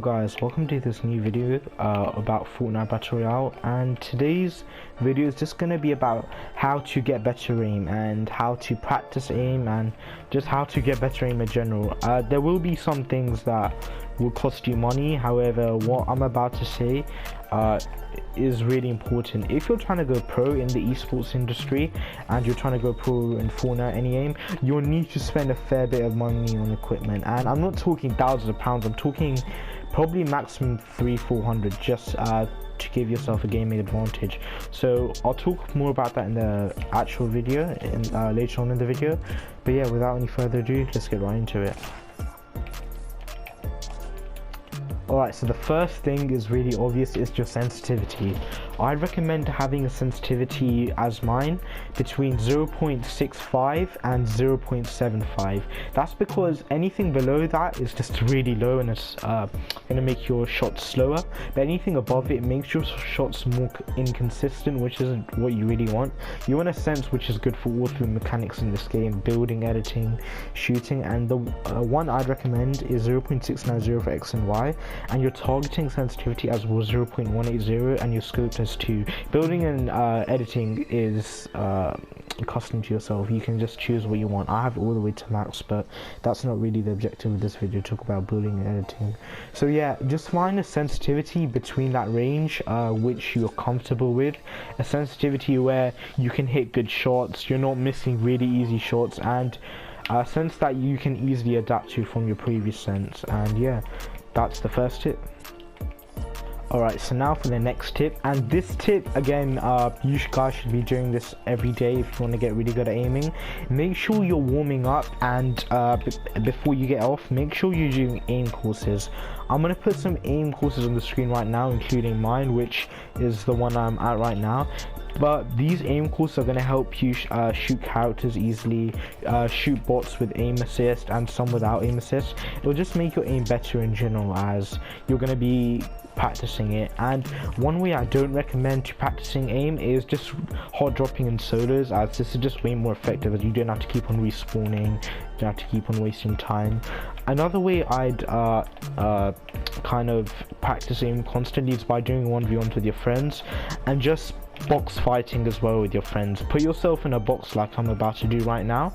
guys, welcome to this new video about Fortnite Battle Royale, and today's video is just going to be about how to get better aim and how to practice aim and just how to get better aim in general. There will be some things that will cost you money, however what I'm about to say is really important. If you're trying to go pro in the esports industry and you're trying to go pro in Fortnite any aim, you'll need to spend a fair bit of money on equipment, and I'm not talking thousands of pounds, I'm talking probably maximum 300-400 just to give yourself a gaming advantage. So I'll talk more about that in the actual video and later on in the video, but yeah, without any further ado, let's get right into it. Alright, so the first thing is really obvious, is your sensitivity. I'd recommend having a sensitivity as mine between 0.65 and 0.75. That's because anything below that is just really low and it's going to make your shots slower, but anything above it makes your shots more inconsistent, which isn't what you really want. You want a sense which is good for all three mechanics in this game: building, editing, shooting, and the one I'd recommend is 0.690 for X and Y, and your targeting sensitivity as well 0.180, and your scope as 2. Building and editing is custom to yourself. You can just choose what you want. I have it all the way to max, but that's not really the objective of this video, to talk about building and editing. So yeah, just find a sensitivity between that range which you're comfortable with, a sensitivity where you can hit good shots, you're not missing really easy shots, and a sense that you can easily adapt to from your previous sense. And yeah, that's the first tip. Alright, so now for the next tip, and this tip again, you guys should be doing this every day if you want to get really good at aiming. Make sure you're warming up, and before you get off, make sure you're doing aim courses. I'm going to put some aim courses on the screen right now, including mine, which is the one I'm at right now. But these aim courses are going to help you shoot characters easily, shoot bots with aim assist and some without aim assist. It will just make your aim better in general, as you're going to be practicing it. And one way I don't recommend to practicing aim is just hot dropping in solos, as this is just way more effective, as you don't have to keep on respawning, you don't have to keep on wasting time. Another way I'd kind of practice aim constantly is by doing 1v1s with your friends, and just box fighting as well with your friends. Put yourself in a box like I'm about to do right now,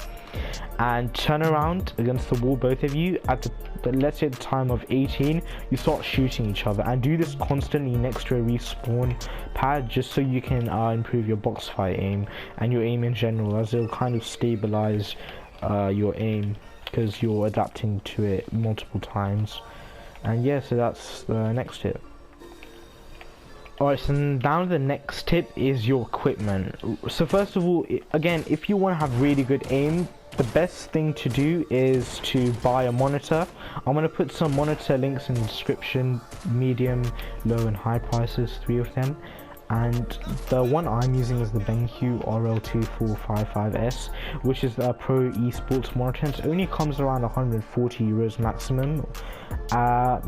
and turn around against the wall, both of you, at let's say the time of 18, you start shooting each other, and do this constantly next to a respawn pad, just so you can improve your box fight aim and your aim in general, as it'll kind of stabilize your aim because you're adapting to it multiple times. And yeah, so that's the next tip. Alright, so now the next tip is your equipment. So first of all, again, if you want to have really good aim, the best thing to do is to buy a monitor. I'm going to put some monitor links in the description, medium, low and high prices, 3 of them. And the one I'm using is the BenQ RL2455S, which is a pro esports monitor. It only comes around 140 euros maximum.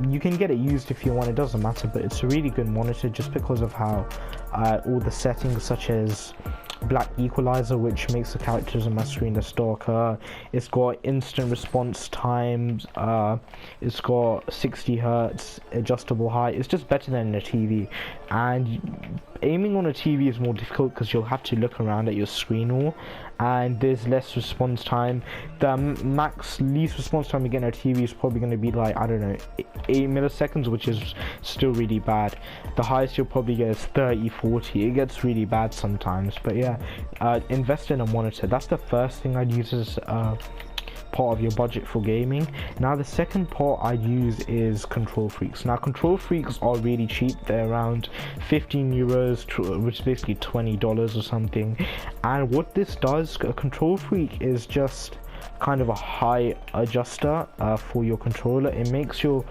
You can get it used if you want, it doesn't matter, but it's a really good monitor just because of how all the settings, such as black equalizer, which makes the characters on my screen less darker. It's got instant response times, it's got 60 hertz adjustable height. It's just better than a TV. And aiming on a TV is more difficult because you'll have to look around at your screen more, and there's less response time. The least response time you get on a TV is probably going to be like, I don't know, 8 milliseconds, which is still really bad. The highest you'll probably get is 30-40. It gets really bad sometimes, but yeah, invest in a monitor. That's the first thing I'd use as part of your budget for gaming. Now the second part I use is control freaks. Now control freaks are really cheap, they're around 15 euros, which is basically $20 or something. And what this does, a control freak is just kind of a high adjuster for your controller. It makes your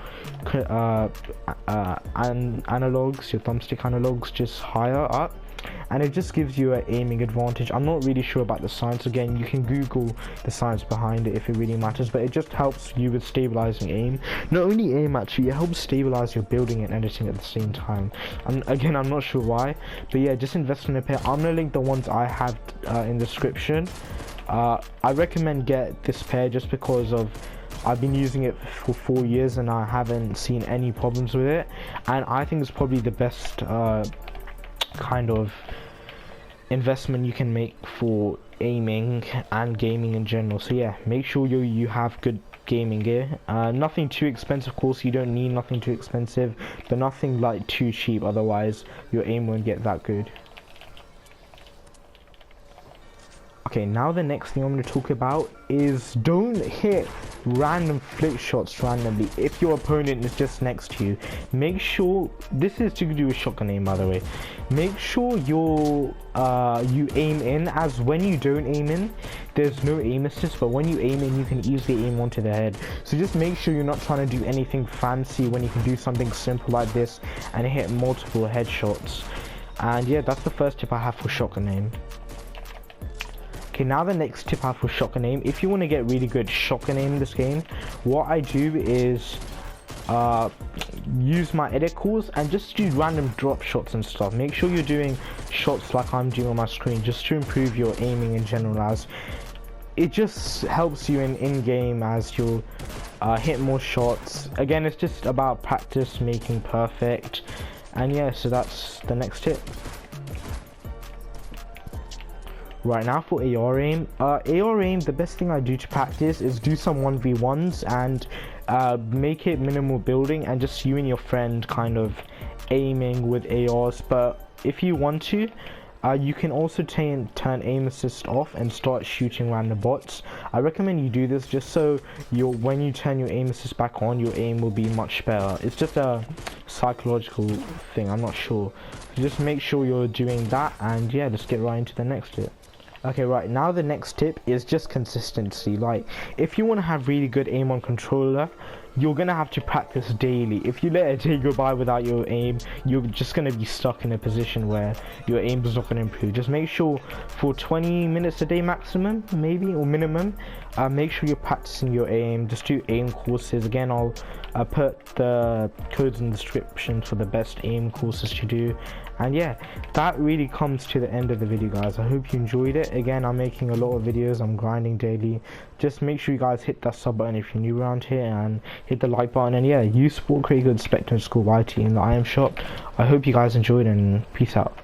analogs, your thumbstick analogs, just higher up, and it just gives you an aiming advantage. I'm not really sure about the science. Again, you can Google the science behind it if it really matters, but it just helps you with stabilizing aim. Not only aim, actually, it helps stabilize your building and editing at the same time. And again, I'm not sure why, but yeah, just invest in a pair. I'm gonna link the ones I have in the description. I recommend get this pair just because of I've been using it for 4 years and I haven't seen any problems with it, and I think it's probably the best kind of investment you can make for aiming and gaming in general. So yeah, make sure you have good gaming gear. Nothing too expensive, of course. You don't need nothing too expensive, but nothing like too cheap, otherwise your aim won't get that good. Okay, now the next thing I'm going to talk about is don't hit random flick shots randomly if your opponent is just next to you. Make sure, this is to do with shotgun aim by the way, make sure you aim in, as when you don't aim in there's no aim assist, but when you aim in you can easily aim onto the head. So just make sure you're not trying to do anything fancy when you can do something simple like this and hit multiple headshots. And yeah, that's the first tip I have for shotgun aim. Okay, now the next tip I have for shotgun aim. If you want to get really good shotgun aim in this game, what I do is use my edit calls and just do random drop shots and stuff. Make sure you're doing shots like I'm doing on my screen, just to improve your aiming in general, as it just helps you in game as you'll hit more shots. Again, it's just about practice making perfect. And yeah, so that's the next tip. Right, now for AR aim. AR aim, the best thing I do to practice is do some 1v1s and make it minimal building and just you and your friend kind of aiming with ARs. But if you want to, you can also turn aim assist off and start shooting random bots. I recommend you do this just so when you turn your aim assist back on, your aim will be much better. It's just a psychological thing, I'm not sure. So just make sure you're doing that, and yeah, let's get right into the next tip. Okay, right, now the next tip is just consistency. Like, if you want to have really good aim on controller, you're gonna have to practice daily. If you let a day go by without your aim, you're just gonna be stuck in a position where your aim is not gonna improve. Just make sure for 20 minutes a day maximum, maybe, or minimum, make sure you're practicing your aim. Just do aim courses. Again, I'll put the codes in the description for the best aim courses to do. And yeah, that really comes to the end of the video, guys. I hope you enjoyed it. Again, I'm making a lot of videos, I'm grinding daily. Just make sure you guys hit that sub button if you're new around here, and hit the like button. And yeah, use Sport Create Good Spectre School YT in the IM shop. I hope you guys enjoyed, and peace out.